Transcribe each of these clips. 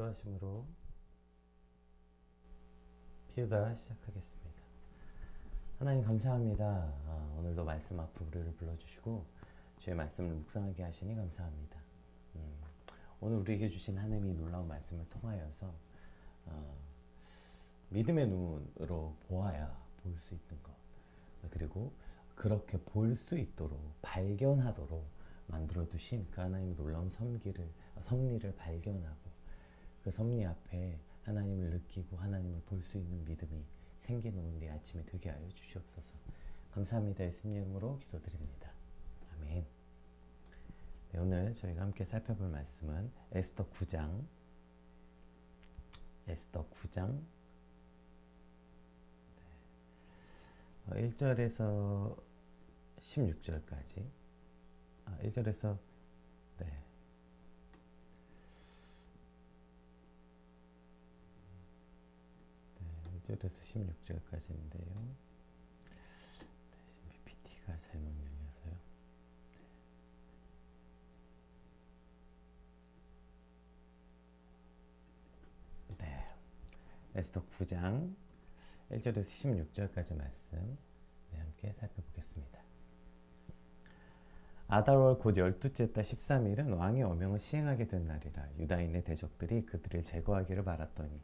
기도하심으로 비유다 시작하겠습니다. 하나님 감사합니다. 오늘도 말씀 앞으로 우리를 불러주시고 주의 말씀을 묵상하게 하시니 감사합니다. 오늘 우리에게 주신 하나님이 놀라운 말씀을 통하여서 믿음의 눈으로 보아야 볼 수 있는 것, 그리고 그렇게 볼 수 있도록 발견하도록 만들어 두신 그 하나님의 놀라운 섭리를 발견하고 그 섭리 앞에 하나님을 느끼고 하나님을 볼 수 있는 믿음이 생기는 오늘의 아침이 되게 하여 주시옵소서. 감사합니다. 예수님 이름으로 기도드립니다. 아멘. 네, 오늘 저희가 함께 살펴볼 말씀은 에스더 9장 1절에서 16절까지 1절에서 16절까지인데요. 지금 PPT가 잘못 열려서요. 에스더 9장 1절에서 16절까지 말씀 함께 살펴보겠습니다. 아달월 곧 12째 달 13일은 왕의 어명을 시행하게 된 날이라. 유다인의 대적들이 그들을 제거하기를 바랐더니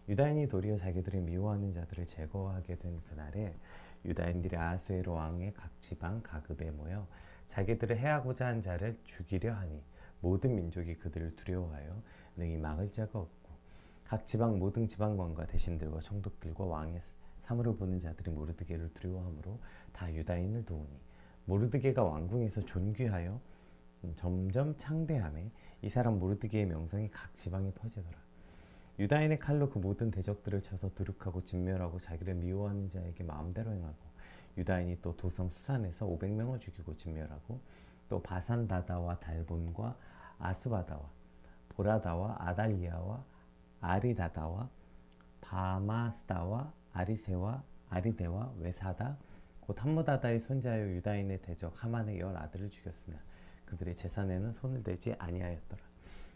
유다인이 도리어 자기들을 미워하는 자들을 제거하게 된 그날에 유다인들이 아하수에로 왕의 각 지방 가급에 모여 자기들을 해하고자 한 자를 죽이려 하니 모든 민족이 그들을 두려워하여 능히 막을 자가 없고 각 지방 모든 지방관과 대신들과 총독들과 왕의 사물을 보는 자들이 모르드게를 두려워하므로 다 유다인을 도우니 모르드게가 왕궁에서 존귀하여 점점 창대하며 이 사람 모르드게의 명성이 각 지방에 퍼지더라. 유다인의 칼로 그 모든 대적들을 쳐서 두룩하고 진멸하고 자기를 미워하는 자에게 마음대로 행하고 유다인이 또 도성 수산에서 500명을 죽이고 진멸하고 또 바산다다와 달본과 아스바다와 보라다와 아달리아와 아리다다와 바마스다와 아리세와 아리데와 외사다 곧 함무다다의 손자여 유다인의 대적 하만의 10 아들을 죽였으나 그들의 재산에는 손을 대지 아니하였더라.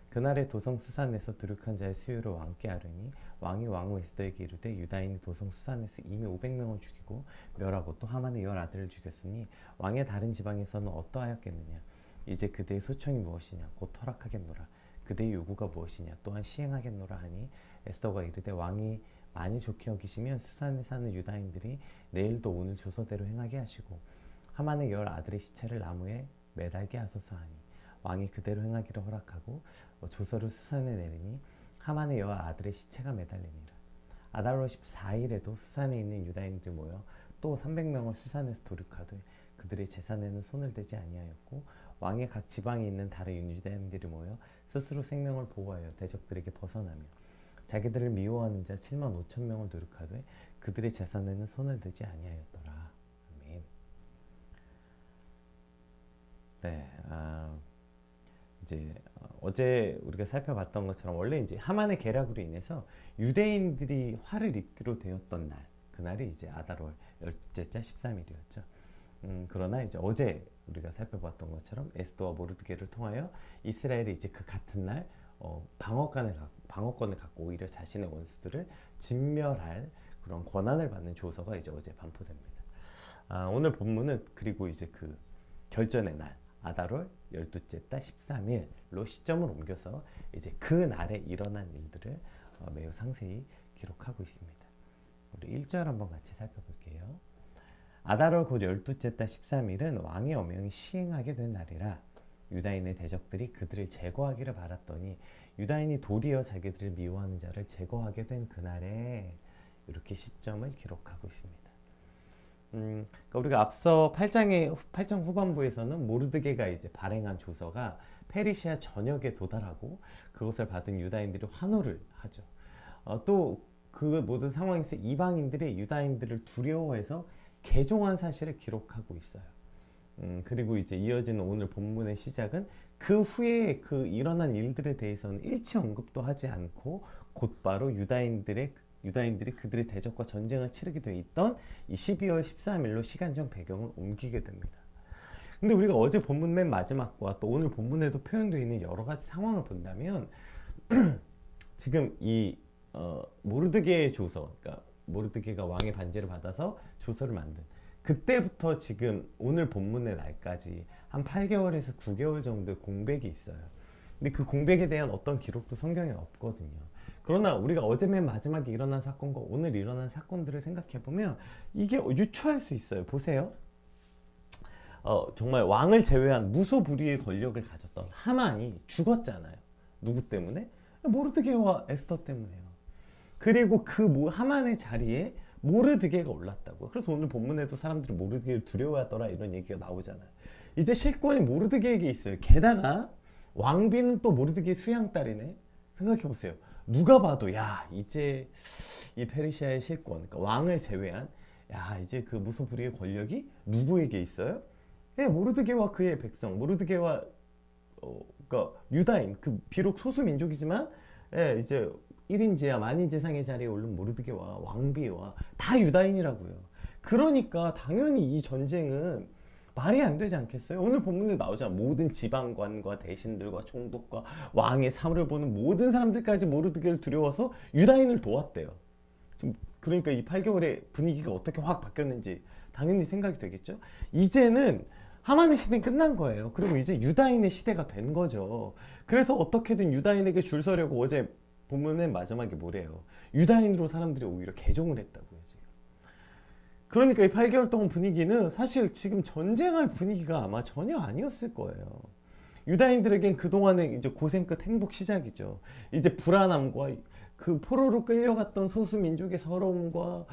그날에 도성 수산에서 두룩한 자의 수요를 왕께 아뢰니 왕이 왕후 에스더에게 이르되 유다인이 도성 수산에서 이미 500명을 죽이고 멸하고 또 하만의 10 아들을 죽였으니 왕의 다른 지방에서는 어떠하였겠느냐. 이제 그대의 소청이 무엇이냐. 곧 허락하겠노라. 그대의 요구가 무엇이냐. 또한 시행하겠노라 하니 에스더가 이르되 왕이 많이 좋게 여기시면 수산에 사는 유다인들이 내일도 오늘 조서대로 행하게 하시고 하만의 10 아들의 시체를 나무에 매달게 하소서 하니 왕이 그대로 행하기를 허락하고 조서를 수산에 내리니 하만의 10 아들의 시체가 매달리니라. 아달월 14일에도 수산에 있는 유다인들이 모여 또 300명을 수산에서 도륙하되 그들의 재산에는 손을 대지 아니하였고 왕의 각 지방에 있는 다른 유다인들이 모여 스스로 생명을 보호하여 대적들에게 벗어나며 자기들을 미워하는 자 7만 5천 명을 도륙하되 그들의 재산에는 손을 대지 아니하였더라. 아멘. 이제 어제 우리가 살펴봤던 것처럼 원래 이제 하만의 계략으로 인해서 유대인들이 화를 입기로 되었던 날, 그날이 이제 아달월 10째 달 13일이었죠. 그러나 이제 어제 우리가 살펴봤던 것처럼 에스더와 모르드게를 통하여 이스라엘이 이제 그 같은 날 방어권을 갖고 오히려 자신의 원수들을 진멸할 그런 권한을 받는 조서가 이제 어제 반포됩니다. 오늘 본문은 그리고 이제 그 결전의 날 아달월 12째 달 13일로 시점을 옮겨서 이제 그 날에 일어난 일들을 매우 상세히 기록하고 있습니다. 우리 1절 한번 같이 살펴볼게요. 아달월 곧 12째 달 13일은 왕의 어명이 시행하게 된 날이라. 유다인의 대적들이 그들을 제거하기를 바랐더니 유다인이 도리어 자기들을 미워하는 자를 제거하게 된 그날에 이렇게 시점을 기록하고 있습니다. 그러니까 우리가 앞서 8장 후반부에서는 모르드게가 이제 발행한 조서가 페르시아 전역에 도달하고 그것을 받은 유다인들이 환호를 하죠. 또 그 모든 상황에서 이방인들이 유다인들을 두려워해서 개종한 사실을 기록하고 있어요. 그리고 이제 이어지는 오늘 본문의 시작은 그 후에 그 일어난 일들에 대해서는 일치 언급도 하지 않고 곧바로 유다인들이 그들의 대적과 전쟁을 치르게 돼 있던 이 12월 13일로 시간적 배경을 옮기게 됩니다. 근데 우리가 어제 본문 맨 마지막과 또 오늘 본문에도 표현되어 있는 여러 가지 상황을 본다면 지금 이 모르드게의 조서, 그러니까 모르드게가 왕의 반지를 받아서 조서를 만든 그때부터 지금 오늘 본문의 날까지 한 8개월에서 9개월 정도의 공백이 있어요. 근데 그 공백에 대한 어떤 기록도 성경에 없거든요. 그러나 우리가 어제 맨 마지막에 일어난 사건과 오늘 일어난 사건들을 생각해 보면 이게 유추할 수 있어요. 보세요. 정말 왕을 제외한 무소불위의 권력을 가졌던 하만이 죽었잖아요. 누구 때문에? 모르드게와 에스더 때문에요. 그리고 그 하만의 자리에 모르드게가 올랐다고. 그래서 오늘 본문에도 사람들이 모르드게를 두려워하더라 이런 얘기가 나오잖아요. 이제 실권이 모르드게에게 있어요. 게다가 왕비는 또 모르드게의 수양딸이네. 생각해보세요. 누가 봐도 야 이제 이 페르시아의 실권, 그러니까 왕을 제외한 야 이제 그 무소불위의 권력이 누구에게 있어요? 예, 모르드게와 그의 백성, 모르드게와 그러니까 유다인, 그 비록 소수 민족이지만 예, 이제 1인지하 만인재상의 자리에 오른 모르드게와 왕비와 다 유다인이라고요. 그러니까 당연히 이 전쟁은 말이 안 되지 않겠어요? 오늘 본문에 나오잖아. 모든 지방관과 대신들과 총독과 왕의 사물을 보는 모든 사람들까지 모르드게를 두려워서 유다인을 도왔대요. 지금 그러니까 이 8개월의 분위기가 어떻게 확 바뀌었는지 당연히 생각이 되겠죠. 이제는 하만의 시대는 끝난 거예요. 그리고 이제 유다인의 시대가 된 거죠. 그래서 어떻게든 유다인에게 줄 서려고 어제 본문의 마지막에 뭐래요? 유다인으로 사람들이 오히려 개종을 했다고요. 지금. 그러니까 이 8개월 동안 분위기는 사실 지금 전쟁할 분위기가 아마 전혀 아니었을 거예요. 유다인들에겐 그동안의 이제 고생 끝 행복 시작이죠. 이제 불안함과 그 포로로 끌려갔던 소수민족의 서러움과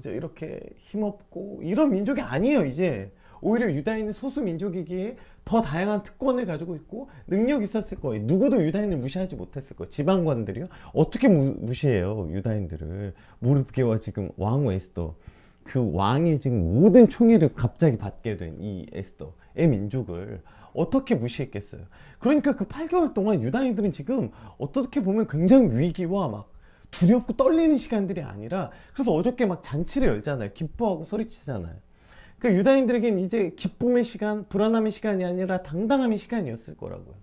이렇게 힘없고 이런 민족이 아니에요. 이제 오히려 유다인은 소수민족이기에 더 다양한 특권을 가지고 있고 능력이 있었을 거예요. 누구도 유다인을 무시하지 못했을 거예요. 지방관들이요? 어떻게 무시해요 유다인들을. 모르드게와 지금 왕후 에스더, 그 왕이 지금 모든 총애를 갑자기 받게 된 이 에스더의 민족을 어떻게 무시했겠어요. 그러니까 그 8개월 동안 유다인들은 지금 어떻게 보면 굉장히 위기와 막 두렵고 떨리는 시간들이 아니라, 그래서 어저께 막 잔치를 열잖아요. 기뻐하고 소리치잖아요. 그러니까 유다인들에겐 이제 기쁨의 시간, 불안함의 시간이 아니라 당당함의 시간이었을 거라고요.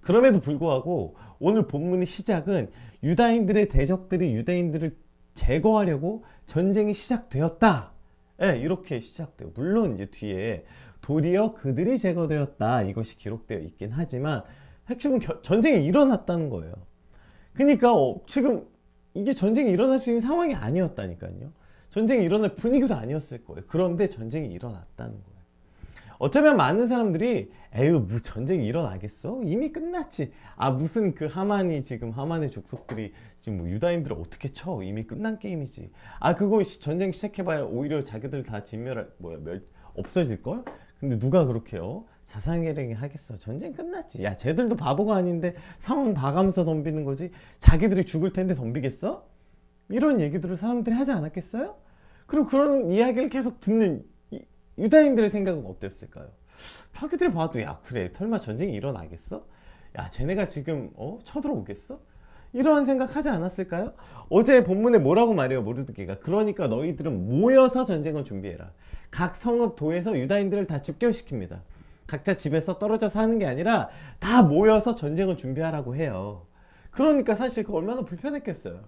그럼에도 불구하고 오늘 본문의 시작은 유다인들의 대적들이 유다인들을 제거하려고 전쟁이 시작되었다. 네, 이렇게 시작돼요. 물론 이제 뒤에 도리어 그들이 제거되었다 이것이 기록되어 있긴 하지만 핵심은 전쟁이 일어났다는 거예요. 그러니까 지금 이게 전쟁이 일어날 수 있는 상황이 아니었다니까요. 전쟁이 일어날 분위기도 아니었을 거예요. 그런데 전쟁이 일어났다는 거예요. 어쩌면 많은 사람들이 에휴 뭐 전쟁이 일어나겠어? 이미 끝났지. 아 무슨 그 하만이 지금 하만의 족속들이 지금 뭐 유다인들을 어떻게 쳐? 이미 끝난 게임이지. 아 그거 전쟁 시작해봐야 오히려 자기들 다 없어질걸? 근데 누가 그렇게요? 자상회랭이 하겠어. 전쟁 끝났지. 야 쟤들도 바보가 아닌데 상황 봐가면서 덤비는 거지. 자기들이 죽을 텐데 덤비겠어? 이런 얘기들을 사람들이 하지 않았겠어요? 그리고 그런 이야기를 계속 듣는 유다인들의 생각은 어땠을까요? 자기들이 봐도 야 그래 설마 전쟁이 일어나겠어? 야 쟤네가 지금 쳐들어오겠어? 이러한 생각 하지 않았을까요? 어제 본문에 뭐라고 말해요 모르드게가? 그러니까 너희들은 모여서 전쟁을 준비해라. 각 성읍 도에서 유다인들을 다 집결시킵니다. 각자 집에서 떨어져 사는 게 아니라 다 모여서 전쟁을 준비하라고 해요. 그러니까 사실 그 얼마나 불편했겠어요.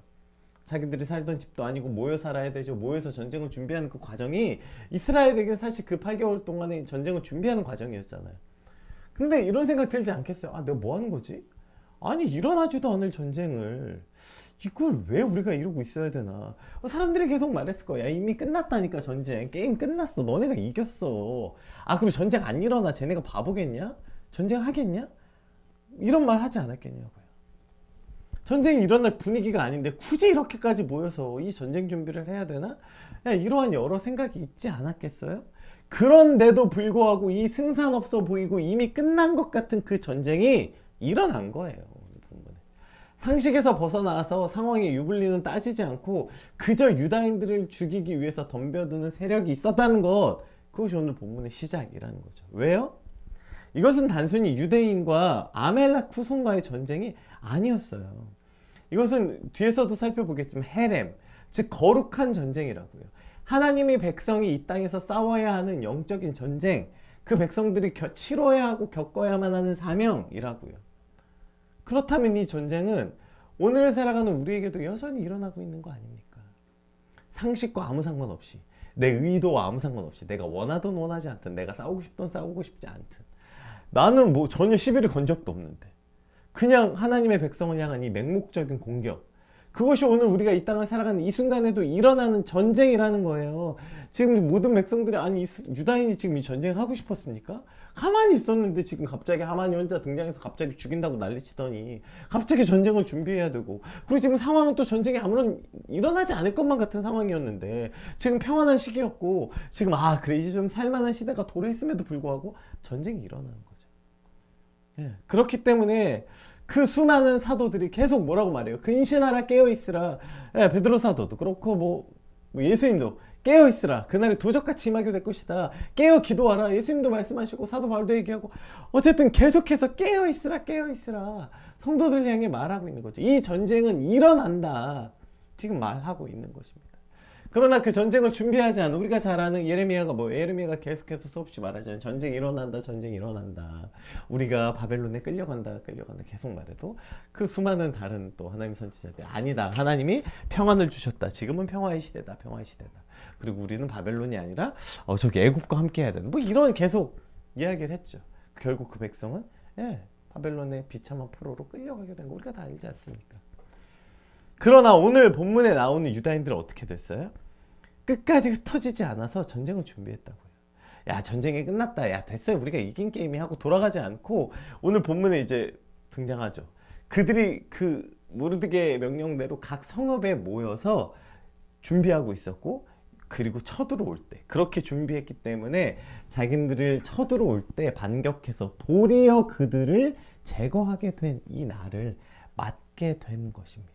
자기들이 살던 집도 아니고 모여 살아야 되죠. 모여서 전쟁을 준비하는 그 과정이 이스라엘에게는 사실 그 8개월 동안의 전쟁을 준비하는 과정이었잖아요. 근데 이런 생각 들지 않겠어요? 아 내가 뭐 하는 거지? 아니 일어나지도 않을 전쟁을 이걸 왜 우리가 이러고 있어야 되나. 사람들이 계속 말했을 거야. 이미 끝났다니까 전쟁. 게임 끝났어. 너네가 이겼어. 아 그리고 전쟁 안 일어나. 쟤네가 바보겠냐? 전쟁 하겠냐? 이런 말 하지 않았겠냐고요. 전쟁이 일어날 분위기가 아닌데 굳이 이렇게까지 모여서 이 전쟁 준비를 해야 되나? 이러한 여러 생각이 있지 않았겠어요? 그런데도 불구하고 이 승산 없어 보이고 이미 끝난 것 같은 그 전쟁이 일어난 거예요. 상식에서 벗어나서 상황의 유불리는 따지지 않고 그저 유다인들을 죽이기 위해서 덤벼드는 세력이 있었다는 것, 그것이 오늘 본문의 시작이라는 거죠. 왜요? 이것은 단순히 유대인과 아멜렉 후손과의 전쟁이 아니었어요. 이것은 뒤에서도 살펴보겠지만 헤렘, 즉 거룩한 전쟁이라고요. 하나님의 백성이 이 땅에서 싸워야 하는 영적인 전쟁, 그 백성들이 치러야 하고 겪어야만 하는 사명이라고요. 그렇다면 이 전쟁은 오늘 살아가는 우리에게도 여전히 일어나고 있는 거 아닙니까? 상식과 아무 상관없이, 내 의도와 아무 상관없이, 내가 원하든 원하지 않든, 내가 싸우고 싶든 싸우고 싶지 않든, 나는 뭐 전혀 시비를 건 적도 없는데 그냥 하나님의 백성을 향한 이 맹목적인 공격, 그것이 오늘 우리가 이 땅을 살아가는 이 순간에도 일어나는 전쟁이라는 거예요. 지금 모든 백성들이, 아니 유다인이 지금 이 전쟁을 하고 싶었습니까? 가만히 있었는데 지금 갑자기 하만이 혼자 등장해서 갑자기 죽인다고 난리치더니 갑자기 전쟁을 준비해야 되고, 그리고 지금 상황은 또 전쟁이 아무런 일어나지 않을 것만 같은 상황이었는데 지금 평안한 시기였고, 지금 그래 이제 좀 살만한 시대가 도래했음에도 불구하고 전쟁이 일어나는 거죠. 예, 그렇기 때문에 그 수많은 사도들이 계속 뭐라고 말해요? 근신하라, 깨어있으라. 예, 베드로 사도도 그렇고 뭐 예수님도 깨어있으라, 그날이 도적같이 임하게 될 것이다. 깨어 기도하라, 예수님도 말씀하시고 사도 바울도 얘기하고, 어쨌든 계속해서 깨어있으라, 깨어있으라, 성도들 향해 말하고 있는 거죠. 이 전쟁은 일어난다, 지금 말하고 있는 것입니다. 그러나 그 전쟁을 준비하지 않은, 우리가 잘 아는 예레미야가 뭐예요? 예레미야가 계속해서 수없이 말하잖아요. 전쟁이 일어난다, 전쟁이 일어난다. 우리가 바벨론에 끌려간다, 끌려간다 계속 말해도 그 수많은 다른 또 하나님 선지자들이 아니다, 하나님이 평안을 주셨다, 지금은 평화의 시대다, 평화의 시대다. 그리고 우리는 바벨론이 아니라 저기 애국과 함께 해야 된다, 뭐 이런 계속 이야기를 했죠. 결국 그 백성은 바벨론의 비참한 포로로 끌려가게 된 거 우리가 다 알지 않습니까? 그러나 오늘 본문에 나오는 유다인들은 어떻게 됐어요? 끝까지 흩어지지 않아서 전쟁을 준비했다고요. 야, 전쟁이 끝났다, 야 됐어요, 우리가 이긴 게임이 하고 돌아가지 않고, 오늘 본문에 이제 등장하죠. 그들이 그 모르드게 명령대로 각 성읍에 모여서 준비하고 있었고, 그리고 쳐들어올 때 그렇게 준비했기 때문에 자기들을 쳐들어올 때 반격해서 도리어 그들을 제거하게 된 이 날을 맞게 된 것입니다.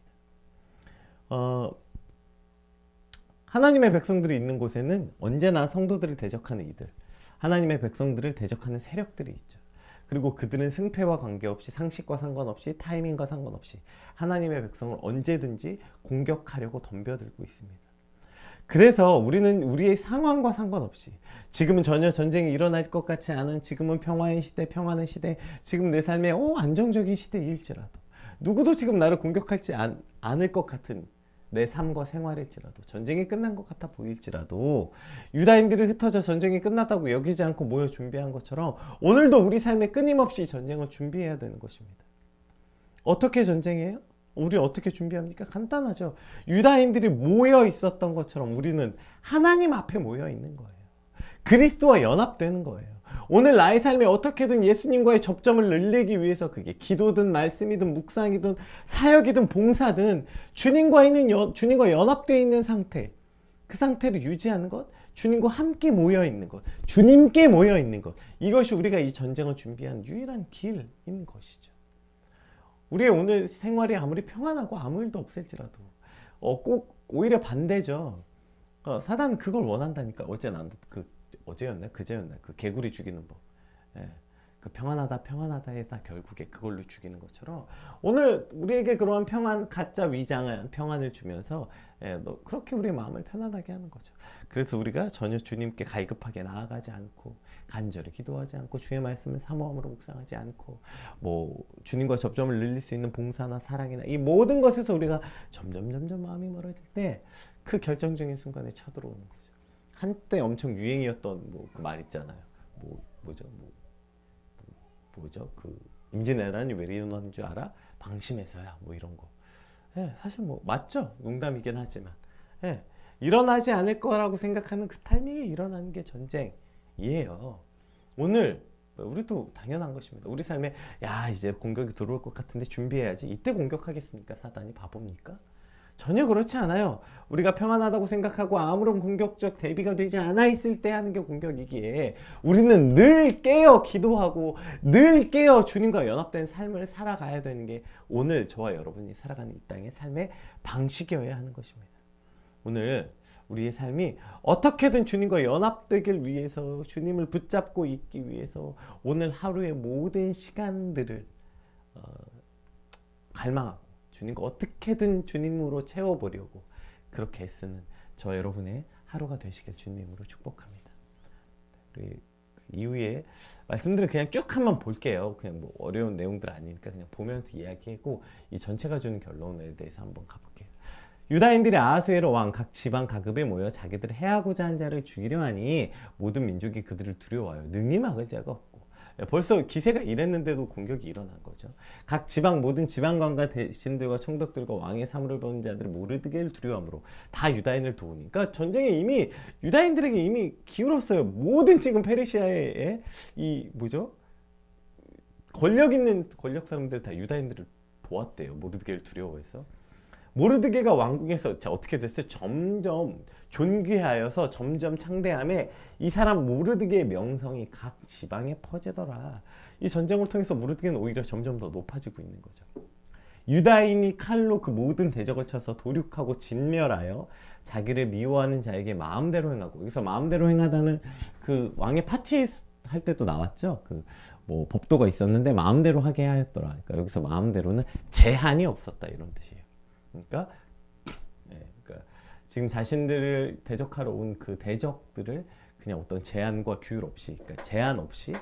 하나님의 백성들이 있는 곳에는 언제나 성도들을 대적하는 이들, 하나님의 백성들을 대적하는 세력들이 있죠. 그리고 그들은 승패와 관계없이, 상식과 상관없이, 타이밍과 상관없이 하나님의 백성을 언제든지 공격하려고 덤벼들고 있습니다. 그래서 우리는 우리의 상황과 상관없이, 지금은 전혀 전쟁이 일어날 것 같지 않은, 지금은 평화의 시대, 평안의 시대, 지금 내 삶에 안정적인 시대일지라도, 누구도 지금 나를 공격하지 않을 것 같은 내 삶과 생활일지라도, 전쟁이 끝난 것 같아 보일지라도, 유다인들이 흩어져 전쟁이 끝났다고 여기지 않고 모여 준비한 것처럼 오늘도 우리 삶에 끊임없이 전쟁을 준비해야 되는 것입니다. 어떻게 전쟁해요? 우리 어떻게 준비합니까? 간단하죠. 유다인들이 모여 있었던 것처럼 우리는 하나님 앞에 모여 있는 거예요. 그리스도와 연합되는 거예요. 오늘 나의 삶에 어떻게든 예수님과의 접점을 늘리기 위해서, 그게 기도든 말씀이든 묵상이든 사역이든 봉사든 주님과 연합되어 있는 상태, 그 상태를 유지하는 것, 주님과 함께 모여 있는 것, 주님께 모여 있는 것, 이것이 우리가 이 전쟁을 준비한 유일한 길인 것이죠. 우리의 오늘 생활이 아무리 평안하고 아무 일도 없을지라도 꼭 오히려 반대죠. 사단은 그걸 원한다니까. 어제였나 그제였나, 그 개구리 죽이는 법. 그 평안하다에다 결국에 그걸로 죽이는 것처럼 오늘 우리에게 그러한 평안, 가짜 위장한 평안을 주면서 그렇게 우리의 마음을 편안하게 하는 거죠. 그래서 우리가 전혀 주님께 갈급하게 나아가지 않고, 간절히 기도하지 않고, 주의 말씀을 사모함으로 묵상하지 않고, 뭐 주님과 접점을 늘릴 수 있는 봉사나 사랑이나 이 모든 것에서 우리가 점점 마음이 멀어질 때 그 결정적인 순간에 쳐들어오는 거죠. 한때 엄청 유행이었던 그 말 있잖아요. 그 임진왜란이 왜 일어나는 줄 알아? 방심해서야, 뭐 이런 거. 사실 뭐 맞죠, 농담이긴 하지만 일어나지 않을 거라고 생각하는 그 타이밍에 일어나는 게 전쟁이에요. 오늘 우리도 당연한 것입니다. 우리 삶에 이제 공격이 들어올 것 같은데 준비해야지, 이때 공격하겠습니까? 사단이 바보입니까? 전혀 그렇지 않아요. 우리가 평안하다고 생각하고 아무런 공격적 대비가 되지 않아 있을 때 하는 게 공격이기에, 우리는 늘 깨어 기도하고 늘 깨어 주님과 연합된 삶을 살아가야 되는 게 오늘 저와 여러분이 살아가는 이 땅의 삶의 방식이어야 하는 것입니다. 오늘 우리의 삶이 어떻게든 주님과 연합되길 위해서, 주님을 붙잡고 있기 위해서 오늘 하루의 모든 시간들을 갈망하고 주님과 어떻게든 주님으로 채워보려고 그렇게 애쓰는 저 여러분의 하루가 되시길 주님으로 축복합니다. 우리 이후에 말씀들을 그냥 쭉 한번 볼게요. 그냥 뭐 어려운 내용들 아니니까 그냥 보면서 이야기하고 이 전체가 주는 결론에 대해서 한번 가볼게요. 유다인들이 아하수에로 왕 각 지방 가급에 모여 자기들 해하고자 한 자를 죽이려 하니 모든 민족이 그들을 두려워하여 능히 막을 자가 없고. 벌써 기세가 이랬는데도 공격이 일어난 거죠. 각 지방 모든 지방관과 대신들과 총독들과 왕의 사물을 보는 자들을 모르드게를 두려워함으로 다 유다인을 도우니. 그러니까 전쟁에 이미 유다인들에게 이미 기울었어요. 모든 지금 페르시아의 이 뭐죠? 권력 있는 권력 사람들 다 유다인들을 도왔대요. 모르드게를 두려워해서. 모르드게가 왕궁에서 자 어떻게 됐어요? 점점 존귀하여서 점점 창대함에 이 사람 모르드게의 명성이 각 지방에 퍼지더라. 이 전쟁을 통해서 모르드게는 오히려 점점 더 높아지고 있는 거죠. 유다인이 칼로 그 모든 대적을 쳐서 도륙하고 진멸하여 자기를 미워하는 자에게 마음대로 행하고, 여기서 마음대로 행하다는 그 왕의 파티 할 때도 나왔죠. 그 뭐 법도가 있었는데 마음대로 하게 하였더라. 그러니까 여기서 마음대로는 제한이 없었다 이런 뜻이에요. 그러니까 지금 자신들을 대적하러 온 그 대적들을 그냥 어떤 제한과 규율 없이, 그러니까 제한 없이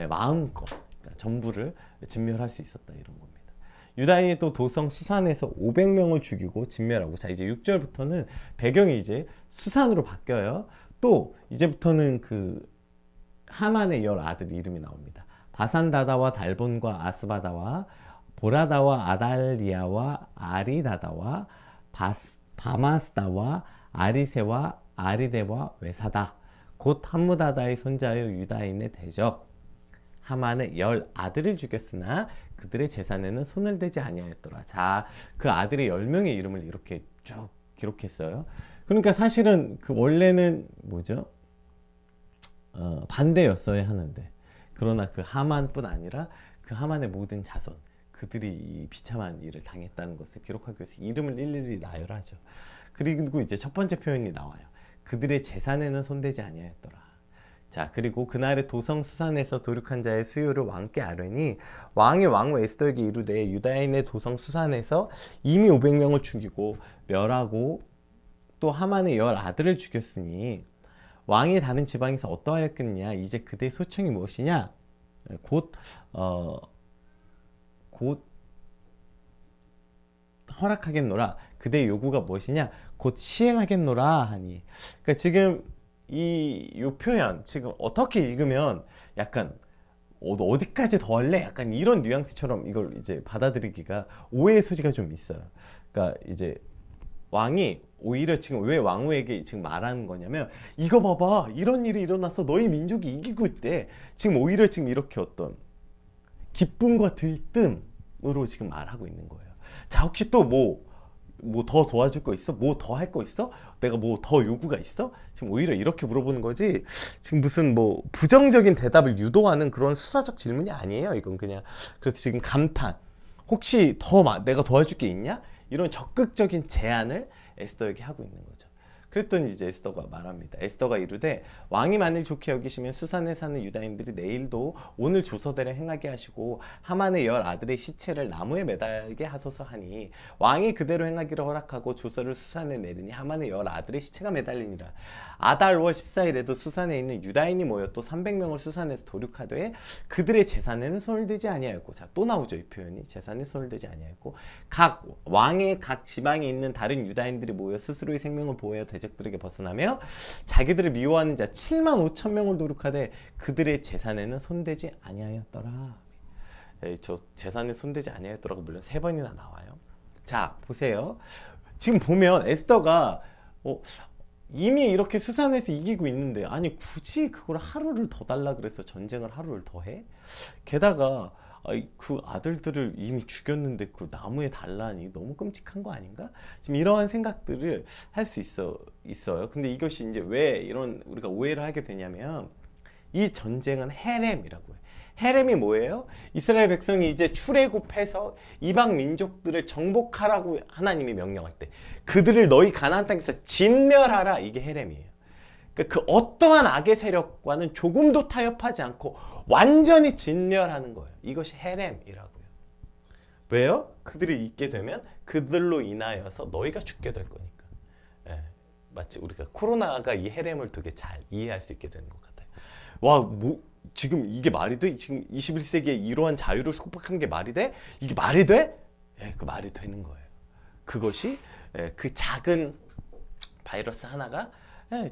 마음껏 그러니까 전부를 진멸할 수 있었다 이런 겁니다. 유다인이 또 도성 수산에서 500명을 죽이고 진멸하고, 자 이제 6절부터는 배경이 이제 수산으로 바뀌어요. 또 이제부터는 그 하만의 10 아들 이름이 나옵니다. 바산다다와 달본과 아스바다와 보라다와 아달리아와 아리다다와 바마스다와 아리세와 아리데와 외사다 곧 함무다다의 손자여 유다인의 대적 하만의 10 아들을 죽였으나 그들의 재산에는 손을 대지 아니하였더라. 자, 그 아들의 10명의 이름을 이렇게 쭉 기록했어요. 그러니까 사실은 그 원래는 뭐죠? 반대였어야 하는데, 그러나 그 하만뿐 아니라 그 하만의 모든 자손, 그들이 이 비참한 일을 당했다는 것을 기록하기 위해서 이름을 일일이 나열하죠. 그리고 이제 첫 번째 표현이 나와요. 그들의 재산에는 손대지 아니하였더라. 자, 그리고 그날의 도성 수산에서 도륙한 자의 수요를 왕께 아뢰니 왕이 왕후 에스더에게 이르되 유다인의 도성 수산에서 이미 500명을 죽이고 멸하고 또 하만의 10 아들을 죽였으니 왕이 다른 지방에서 어떠하였겠느냐. 이제 그대의 소청이 무엇이냐. 곧 허락하겠노라. 그대의 요구가 무엇이냐. 곧 시행하겠노라 하니. 그러니까 지금 요 표현 지금 어떻게 읽으면 약간 어디까지 더 할래? 약간 이런 뉘앙스처럼 이걸 이제 받아들이기가 오해의 소지가 좀 있어요. 그러니까 이제 왕이 오히려 지금 왜 왕후에게 지금 말하는 거냐면, 이거 봐봐, 이런 일이 일어났어, 너희 민족이 이기고 있대. 지금 오히려 지금 이렇게 어떤 기쁨과 들뜸으로 지금 말하고 있는 거예요. 자, 혹시 또 뭐 더 도와줄 거 있어? 뭐 더 할 거 있어? 내가 뭐 더 요구가 있어? 지금 오히려 이렇게 물어보는 거지, 지금 무슨 뭐 부정적인 대답을 유도하는 그런 수사적 질문이 아니에요. 이건 그냥, 그래서 지금 감탄, 혹시 내가 도와줄 게 있냐? 이런 적극적인 제안을 에스더에게 하고 있는 거죠. 그랬더니 이제 에스더가 말합니다. 에스더가 이르되 왕이 만일 좋게 여기시면 수산에 사는 유다인들이 내일도 오늘 조서대로 행하게 하시고 하만의 10 아들의 시체를 나무에 매달게 하소서 하니 왕이 그대로 행하기를 허락하고 조서를 수산에 내리니 하만의 10 아들의 시체가 매달리니라. 아달월 14일에도 수산에 있는 유다인이 모여 또 300명을 수산에서 도륙하되 그들의 재산에는 손을 대지 아니하였고, 자 또 나오죠 이 표현이, 재산에 손을 대지 아니하였고, 각 왕의 각 지방에 있는 다른 유다인들이 모여 스스로의 생명을 보호하여 대적들에게 벗어나며 자기들을 미워하는 자 7만 5천 명을 도륙하되 그들의 재산에는 손대지 아니하였더라. 저 재산에 손대지 아니하였더라고 물론 3번이나 나와요. 자 보세요. 지금 보면 에스더가 이미 이렇게 수산에서 이기고 있는데, 아니 굳이 그걸 하루를 더 달라 그래서 전쟁을 하루를 더 해? 게다가 그 아들들을 이미 죽였는데 그 나무에 달라니 너무 끔찍한 거 아닌가? 지금 이러한 생각들을 할 수 있어요. 근데 이것이 이제 왜 이런 우리가 오해를 하게 되냐면, 이 전쟁은 헤렘이라고 해요. 헤렘이 뭐예요? 이스라엘 백성이 이제 출애굽해서 이방 민족들을 정복하라고 하나님이 명령할 때 그들을 너희 가나안 땅에서 진멸하라, 이게 헤렘이에요. 그러니까 그 어떠한 악의 세력과는 조금도 타협하지 않고 완전히 진멸하는 거예요. 이것이 헤렘이라고요. 왜요? 그들이 있게 되면 그들로 인하여서 너희가 죽게 될 거니까. 마치 우리가 코로나가 이 헤렘을 되게 잘 이해할 수 있게 되는 것 같아요. 와, 지금 이게 말이 돼? 지금 21세기에 이러한 자유를 속박하는 게 말이 돼? 이게 말이 돼? 예, 그 말이 되는 거예요. 그것이 그 작은 바이러스 하나가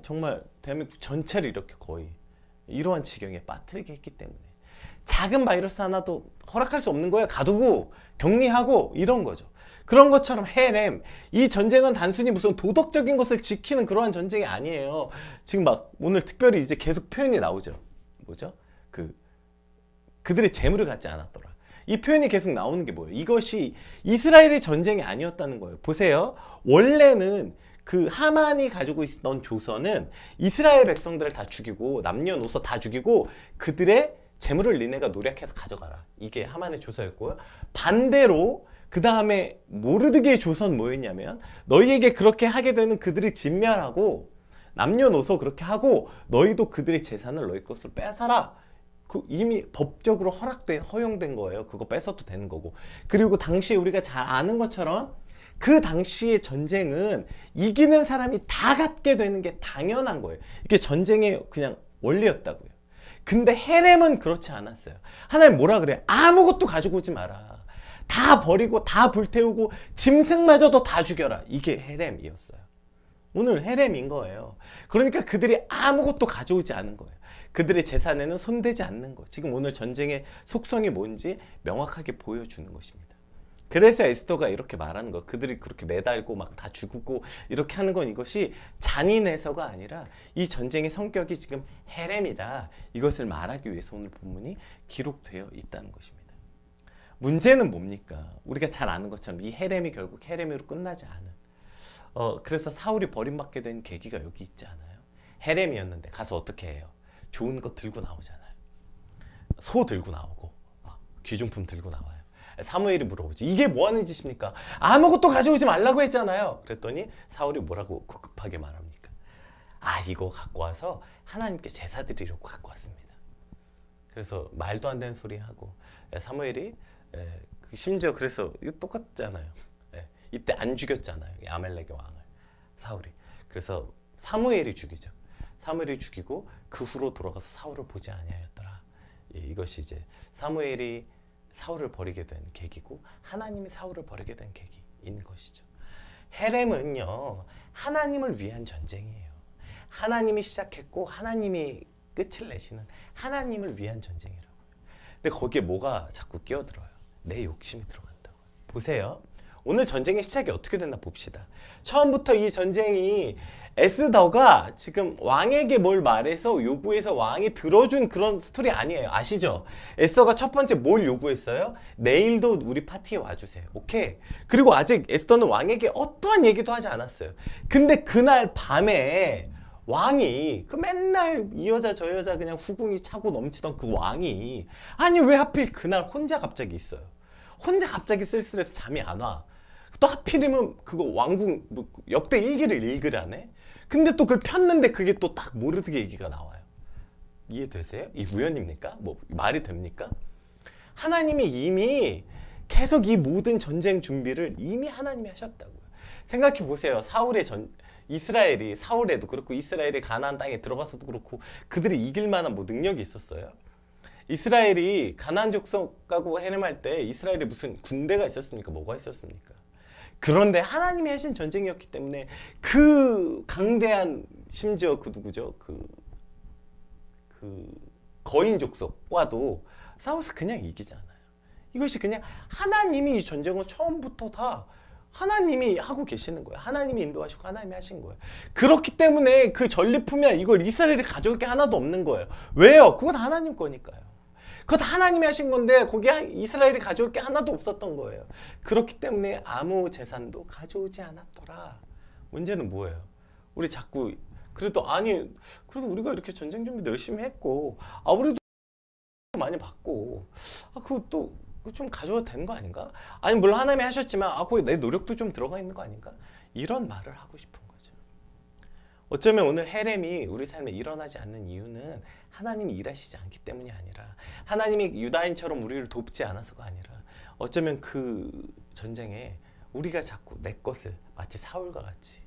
정말 대한민국 전체를 이렇게 거의 이러한 지경에 빠뜨리게 했기 때문에 작은 바이러스 하나도 허락할 수 없는 거예요. 가두고 격리하고 이런 거죠. 그런 것처럼 헤렘, 이 전쟁은 단순히 무슨 도덕적인 것을 지키는 그러한 전쟁이 아니에요. 지금 막 오늘 특별히 이제 계속 표현이 나오죠. 뭐죠? 그들의 재물을 갖지 않았더라. 이 표현이 계속 나오는 게 뭐예요? 이것이 이스라엘의 전쟁이 아니었다는 거예요. 보세요. 원래는 그 하만이 가지고 있던 조선은 이스라엘 백성들을 다 죽이고 남녀노소 다 죽이고 그들의 재물을 니네가 노력해서 가져가라. 이게 하만의 조서였고요. 반대로 그 다음에 모르드게의 조선 뭐였냐면 너희에게 그렇게 하게 되는 그들을 진멸하고 남녀노소 그렇게 하고 너희도 그들의 재산을 너희 것으로 빼앗아라. 그 이미 법적으로 허용된 거예요. 그거 뺏어도 되는 거고. 그리고 당시에 우리가 잘 아는 것처럼 그 당시의 전쟁은 이기는 사람이 다 갖게 되는 게 당연한 거예요. 이게 전쟁의 그냥 원리였다고요. 근데 헤렘은 그렇지 않았어요. 하나님 뭐라 그래요? 아무것도 가지고 오지 마라. 다 버리고 다 불태우고 짐승마저도 다 죽여라. 이게 헤렘이었어요. 오늘 헤렘인 거예요. 그러니까 그들이 아무것도 가져오지 않은 거예요. 그들의 재산에는 손대지 않는 거. 지금 오늘 전쟁의 속성이 뭔지 명확하게 보여주는 것입니다. 그래서 에스더가 이렇게 말하는 거. 그들이 그렇게 매달고 막 다 죽고 이렇게 하는 건 이것이 잔인해서가 아니라 이 전쟁의 성격이 지금 헤렘이다. 이것을 말하기 위해서 오늘 본문이 기록되어 있다는 것입니다. 문제는 뭡니까? 우리가 잘 아는 것처럼 이 헤렘이 결국 헤렘으로 끝나지 않은. 그래서 사울이 버림받게 된 계기가 여기 있지 않아요? 헤렘이었는데 가서 어떻게 해요? 좋은 거 들고 나오잖아요. 소 들고 나오고 귀중품 들고 나와요. 사무엘이 물어보지. 이게 뭐 하는 짓입니까? 아무것도 가져오지 말라고 했잖아요. 그랬더니 사울이 뭐라고 급하게 말합니까? 이거 갖고 와서 하나님께 제사 드리려고 갖고 왔습니다. 그래서 말도 안 되는 소리 하고 사무엘이 심지어 그래서 이거 똑같잖아요. 이때 안 죽였잖아요. 아멜렉의 왕을 사울이. 그래서 사무엘이 죽이죠. 사무엘이 죽이고 그 후로 돌아가서 사울을 보지 아니하였더라. 이것이 이제 사무엘이 사울을 버리게 된 계기고 하나님이 사울을 버리게 된 계기인 것이죠. 헤렘은요 하나님을 위한 전쟁이에요. 하나님이 시작했고 하나님이 끝을 내시는 하나님을 위한 전쟁이라고요. 근데 거기에 뭐가 자꾸 끼어들어요? 내 욕심이 들어간다고. 보세요. 오늘 전쟁의 시작이 어떻게 됐나 봅시다. 처음부터 이 전쟁이 에스더가 지금 왕에게 뭘 말해서 요구해서 왕이 들어준 그런 스토리 아니에요. 아시죠? 에스더가 첫 번째 뭘 요구했어요? 내일도 우리 파티에 와주세요. 오케이. 그리고 아직 에스더는 왕에게 어떠한 얘기도 하지 않았어요. 근데 그날 밤에 왕이 그 맨날 이 여자 저 여자 그냥 후궁이 차고 넘치던 그 왕이 아니 왜 하필 그날 혼자 갑자기 있어요. 혼자 갑자기 쓸쓸해서 잠이 안 와. 또 하필이면 그거 왕궁 역대 일기를 읽으라네. 근데 또 그걸 폈는데 그게 또 딱 모르드게 얘기가 나와요. 이해되세요? 이 우연입니까? 뭐 말이 됩니까? 하나님이 이미 계속 이 모든 전쟁 준비를 이미 하나님이 하셨다고요. 생각해 보세요. 이스라엘이 사울에도 그렇고 이스라엘이 가나안 땅에 들어가서도 그렇고 그들이 이길 만한 뭐 능력이 있었어요? 이스라엘이 가나안 족속하고 헤렘할 때 이스라엘에 무슨 군대가 있었습니까? 뭐가 있었습니까? 그런데 하나님이 하신 전쟁이었기 때문에 그 강대한 심지어 그 누구죠? 그 거인 족속과도 싸워서 그냥 이기잖아요. 이것이 그냥 하나님이 이 전쟁을 처음부터 다 하나님이 하고 계시는 거예요. 하나님이 인도하시고 하나님이 하신 거예요. 그렇기 때문에 그 전리품이야 이걸 이스라엘이 가져올 게 하나도 없는 거예요. 왜요? 그건 하나님 거니까요. 그것 하나님이 하신 건데 거기에 이스라엘이 가져올 게 하나도 없었던 거예요. 그렇기 때문에 아무 재산도 가져오지 않았더라. 문제는 뭐예요? 우리 자꾸 그래도 우리가 이렇게 전쟁 준비도 열심히 했고 우리도 많이 받고 그것도 좀 가져와도 되는 거 아닌가? 아니 물론 하나님이 하셨지만 거기 내 노력도 좀 들어가 있는 거 아닌가? 이런 말을 하고 싶은 거죠. 어쩌면 오늘 헤렘이 우리 삶에 일어나지 않는 이유는 하나님이 일하시지 않기 때문이 아니라 하나님이 유다인처럼 우리를 돕지 않아서가 아니라 어쩌면 그 전쟁에 우리가 자꾸 내 것을 마치 사울과 같이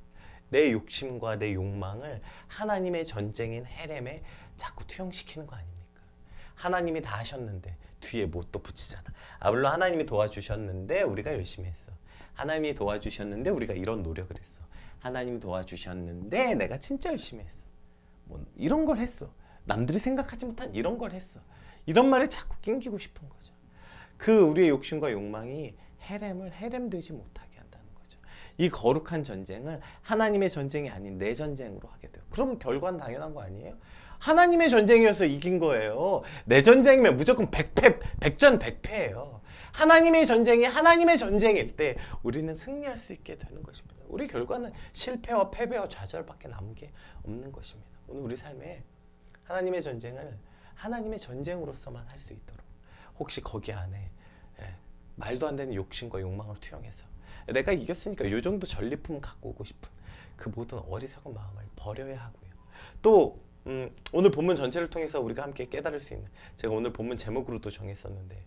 내 욕심과 내 욕망을 하나님의 전쟁인 헤렘에 자꾸 투영시키는 거 아닙니까? 하나님이 다 하셨는데 뒤에 뭐 또 붙이잖아. 아 물론 하나님이 도와주셨는데 우리가 열심히 했어. 하나님이 도와주셨는데 우리가 이런 노력을 했어. 하나님이 도와주셨는데 내가 진짜 열심히 했어. 뭐 이런 걸 했어. 남들이 생각하지 못한 이런 걸 했어. 이런 말을 자꾸 낑기고 싶은 거죠. 그 우리의 욕심과 욕망이 헤렘을 헤렘되지 못하게 한다는 거죠. 이 거룩한 전쟁을 하나님의 전쟁이 아닌 내 전쟁으로 하게 돼요. 그럼 결과는 당연한 거 아니에요? 하나님의 전쟁이어서 이긴 거예요. 내 전쟁이면 무조건 100패, 100전 100패예요. 하나님의 전쟁이 하나님의 전쟁일 때 우리는 승리할 수 있게 되는 것입니다. 우리 결과는 실패와 패배와 좌절밖에 남은 게 없는 것입니다. 오늘 우리 삶에 하나님의 전쟁을 하나님의 전쟁으로서만 할 수 있도록 혹시 거기 안에 말도 안 되는 욕심과 욕망을 투영해서 내가 이겼으니까 이 정도 전리품 갖고 오고 싶은 그 모든 어리석은 마음을 버려야 하고요. 또 오늘 본문 전체를 통해서 우리가 함께 깨달을 수 있는 제가 오늘 본문 제목으로도 정했었는데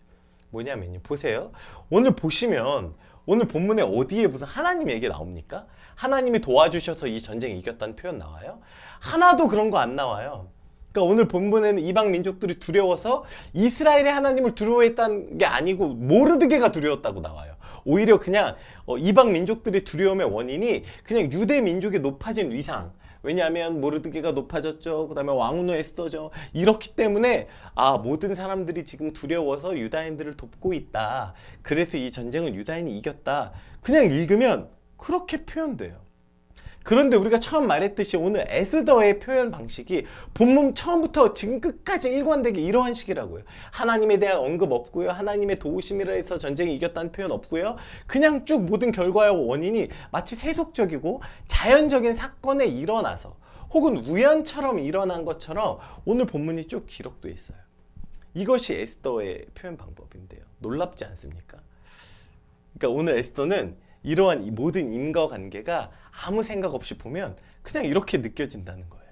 뭐냐면요. 보세요. 오늘 보시면 오늘 본문에 어디에 무슨 하나님 얘기 나옵니까? 하나님이 도와주셔서 이 전쟁 이겼다는 표현 나와요? 하나도 그런 거 안 나와요. 그러니까 오늘 본문에는 이방 민족들이 두려워서 이스라엘의 하나님을 두려워했다는 게 아니고 모르드게가 두려웠다고 나와요. 오히려 그냥 이방 민족들의 두려움의 원인이 그냥 유대 민족의 높아진 위상. 왜냐하면 모르드게가 높아졌죠. 그 다음에 왕후 에스더죠. 이렇기 때문에 모든 사람들이 지금 두려워서 유다인들을 돕고 있다. 그래서 이 전쟁은 유다인이 이겼다. 그냥 읽으면 그렇게 표현돼요. 그런데 우리가 처음 말했듯이 오늘 에스더의 표현 방식이 본문 처음부터 지금 끝까지 일관되게 이러한 식이라고요. 하나님에 대한 언급 없고요. 하나님의 도우심이라 해서 전쟁이 이겼다는 표현 없고요. 그냥 쭉 모든 결과와 원인이 마치 세속적이고 자연적인 사건에 일어나서 혹은 우연처럼 일어난 것처럼 오늘 본문이 쭉 기록되어 있어요. 이것이 에스더의 표현 방법인데요. 놀랍지 않습니까? 그러니까 오늘 에스더는 이러한 이 모든 인과관계가 아무 생각 없이 보면 그냥 이렇게 느껴진다는 거예요.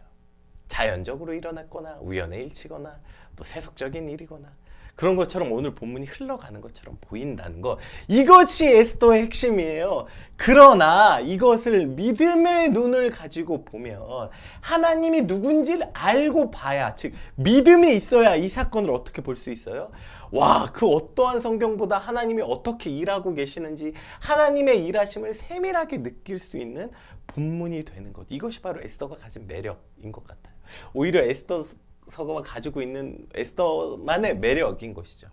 자연적으로 일어났거나 우연의 일치거나 또 세속적인 일이거나 그런 것처럼 오늘 본문이 흘러가는 것처럼 보인다는 거. 이것이 에스더의 핵심이에요. 그러나 이것을 믿음의 눈을 가지고 보면 하나님이 누군지를 알고 봐야, 즉 믿음이 있어야 이 사건을 어떻게 볼 수 있어요? 와, 그 어떠한 성경보다 하나님이 어떻게 일하고 계시는지 하나님의 일하심을 세밀하게 느낄 수 있는 본문이 되는 것. 이것이 바로 에스더가 가진 매력인 것 같아요. 오히려 에스더서가 가지고 있는 에스더만의 매력인 것이죠.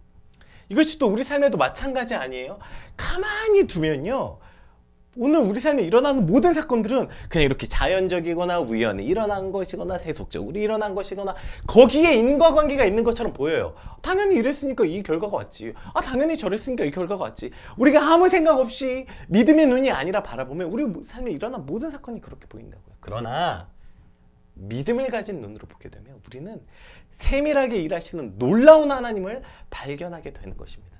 이것이 또 우리 삶에도 마찬가지 아니에요? 가만히 두면요. 오늘 우리 삶에 일어나는 모든 사건들은 그냥 이렇게 자연적이거나 우연히 일어난 것이거나 세속적으로 일어난 것이거나 거기에 인과관계가 있는 것처럼 보여요. 당연히 이랬으니까 이 결과가 왔지. 당연히 저랬으니까 이 결과가 왔지. 우리가 아무 생각 없이 믿음의 눈이 아니라 바라보면 우리 삶에 일어난 모든 사건이 그렇게 보인다고요. 그러나 믿음을 가진 눈으로 보게 되면 우리는 세밀하게 일하시는 놀라운 하나님을 발견하게 되는 것입니다.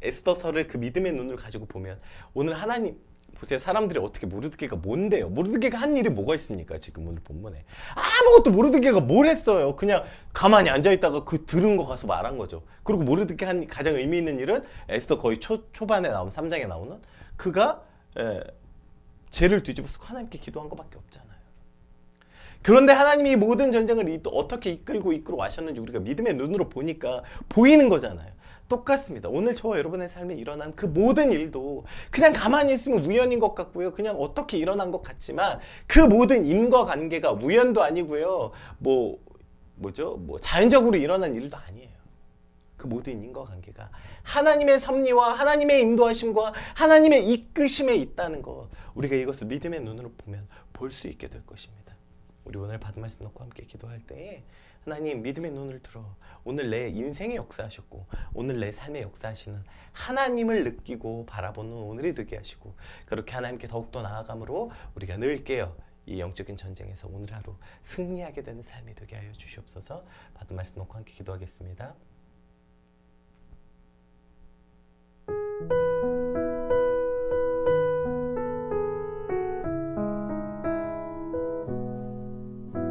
에스더서를 그 믿음의 눈을 가지고 보면 오늘 하나님 보세요. 사람들이 어떻게 모르드게가 뭔데요? 모르드게가 한 일이 뭐가 있습니까? 지금 오늘 본문에 아무것도 모르드게가 뭘 했어요? 그냥 가만히 앉아있다가 그 들은 거 가서 말한 거죠. 그리고 모르드게 한 가장 의미 있는 일은 에스더 거의 초반에 나오는 3장에 나오는 그가 죄를 뒤집어 쓰고 하나님께 기도한 것밖에 없잖아요. 그런데 하나님이 모든 전쟁을 어떻게 이끌고 와셨는지 우리가 믿음의 눈으로 보니까 보이는 거잖아요. 똑같습니다. 오늘 저와 여러분의 삶에 일어난 그 모든 일도 그냥 가만히 있으면 우연인 것 같고요. 그냥 어떻게 일어난 것 같지만 그 모든 인과관계가 우연도 아니고요. 자연적으로 일어난 일도 아니에요. 그 모든 인과관계가 하나님의 섭리와 하나님의 인도하심과 하나님의 이끄심에 있다는 것. 우리가 이것을 믿음의 눈으로 보면 볼 수 있게 될 것입니다. 우리 오늘 받은 말씀 놓고 함께 기도할 때에 하나님 믿음의 눈을 들어 오늘 내 인생에 역사하셨고 오늘 내 삶에 역사하시는 하나님을 느끼고 바라보는 오늘이 되게 하시고 그렇게 하나님께 더욱더 나아감으로 우리가 늘 깨어 이 영적인 전쟁에서 오늘 하루 승리하게 되는 삶이 되게 하여 주시옵소서. 받은 말씀 놓고 함께 기도하겠습니다.